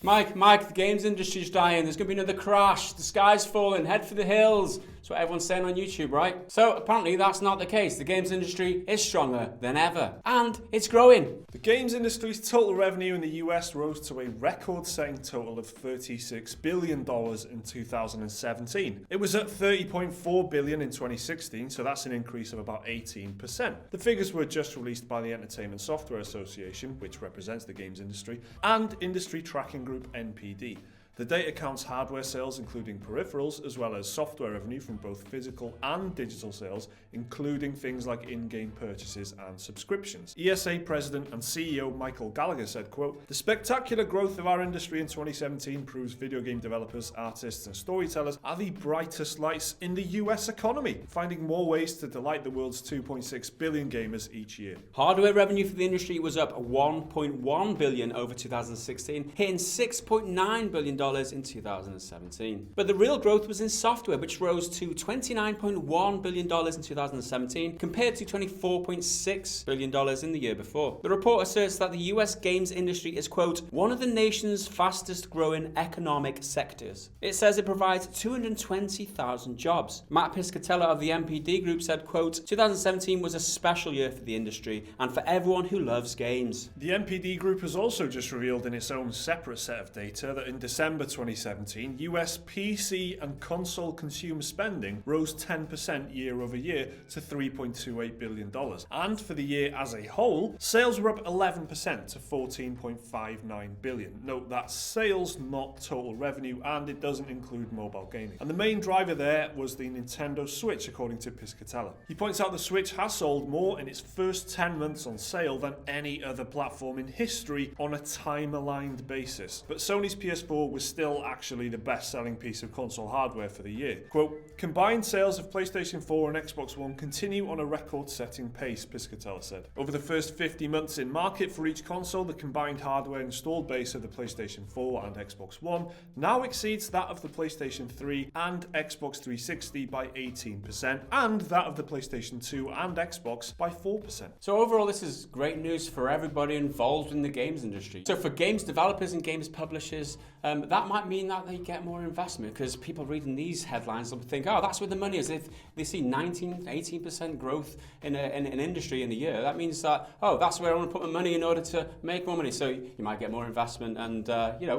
Mike, the games industry's dying. There's going to be another crash. The sky's falling. Head for the hills. That's what everyone's saying on YouTube, right? So apparently that's not the case. The games industry is stronger than ever. And it's growing. The games industry's total revenue in the US rose to a record-setting total of $36 billion in 2017. It was at $30.4 billion in 2016, so that's an increase of about 18%. The figures were just released by the Entertainment Software Association, which represents the games industry, and industry tracking group NPD. The data counts hardware sales, including peripherals, as well as software revenue from both physical and digital sales, including things like in-game purchases and subscriptions. ESA President and CEO Michael Gallagher said, quote, "The spectacular growth of our industry in 2017 proves video game developers, artists and storytellers are the brightest lights in the US economy, finding more ways to delight the world's 2.6 billion gamers each year." Hardware revenue for the industry was up $1.1 billion over 2016, hitting $6.9 billion in 2017. But the real growth was in software, which rose to $29.1 billion in 2017 compared to $24.6 billion in the year before. The report asserts that the US games industry is, quote, "one of the nation's fastest growing economic sectors." It says it provides 220,000 jobs. Matt Piscatella of the MPD group said, quote, "2017 was a special year for the industry and for everyone who loves games." The MPD group has also just revealed in its own separate set of data that in December 2017, US PC and console consumer spending rose 10% year over year to $3.28 billion. And for the year as a whole, sales were up 11% to $14.59 billion. Note that's sales, not total revenue, and it doesn't include mobile gaming. And the main driver there was the Nintendo Switch, according to Piscatella. He points out the Switch has sold more in its first 10 months on sale than any other platform in history on a time-aligned basis. But Sony's PS4 was still actually the best-selling piece of console hardware for the year. Quote, "Combined sales of PlayStation 4 and Xbox One continue on a record-setting pace," Piscatella said. Over the first 50 months in market for each console, the combined hardware installed base of the PlayStation 4 and Xbox One now exceeds that of the PlayStation 3 and Xbox 360 by 18%, and that of the PlayStation 2 and Xbox by 4%. So overall, this is great news for everybody involved in the games industry. So for games developers and games publishers, that might mean that they get more investment, because people reading these headlines will think, oh, that's where the money is. If they see 18% growth in an industry in a year, that means that, oh, that's where I want to put my money in order to make more money. So you might get more investment and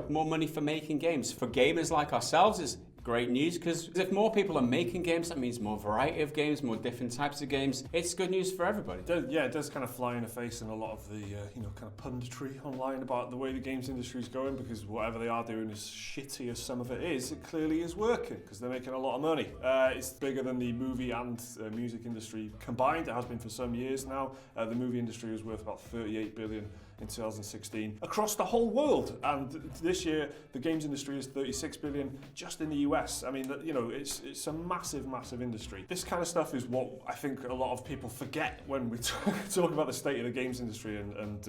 more money for making games. For gamers like ourselves, it's great news, because if more people are making games, that means more variety of games, more different types of games. It's good news for everybody. It does kind of fly in the face in a lot of the kind of punditry online about the way the games industry is going, because whatever they are doing, as shitty as some of it is, it clearly is working because they're making a lot of money. It's bigger than the movie and music industry combined. It has been for some years now. The movie industry was worth about $38 billion in 2016 across the whole world, and this year the games industry is $36 billion just in the US. I mean, it's a massive industry. This kind of stuff is what I think a lot of people forget when we talk about the state of the games industry and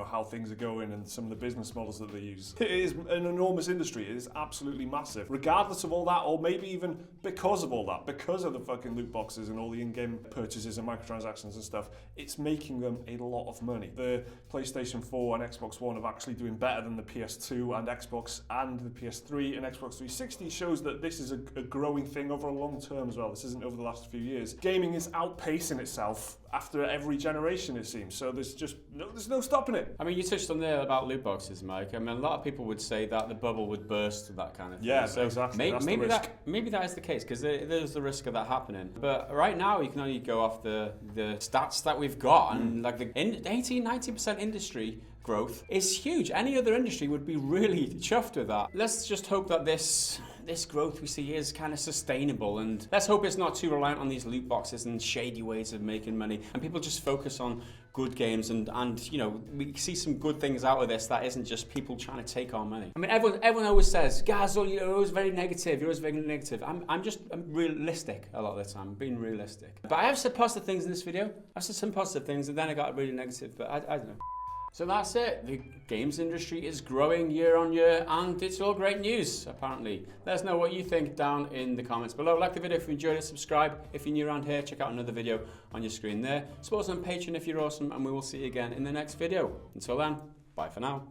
how things are going and some of the business models that they use. It is an enormous industry. It is absolutely massive. Regardless of all that, or maybe even because of all that, because of the fucking loot boxes and all the in-game purchases and microtransactions and stuff, it's making them a lot of money. The PlayStation 4 and Xbox One are actually doing better than the PS2 and Xbox, and the PS3 and Xbox 360 shows that this is a growing thing over a long term as well. This isn't over the last few years. Gaming is outpacing itself after every generation, it seems. So there's no stopping it. I mean, you touched on there about loot boxes, Mike. I mean, a lot of people would say that the bubble would burst, that kind of thing. Yeah, so exactly. Maybe that is the case, because there's the risk of that happening. But right now, you can only go off the stats that we've got, and like the 18-19% industry growth is huge. Any other industry would be really chuffed with that. Let's just hope that this growth we see is kind of sustainable, and let's hope it's not too reliant on these loot boxes and shady ways of making money, and people just focus on good games and we see some good things out of this that isn't just people trying to take our money. I mean, everyone always says, guys, you're always very negative, I'm realistic a lot of the time. I'm being realistic. But I have said positive things in this video. I've said some positive things and then I got really negative, but I don't know. So that's it. The games industry is growing year on year, and it's all great news, apparently. Let us know what you think down in the comments below. Like the video if you enjoyed it, subscribe. If you're new around here, check out another video on your screen there. Support us on Patreon if you're awesome, and we will see you again in the next video. Until then, bye for now.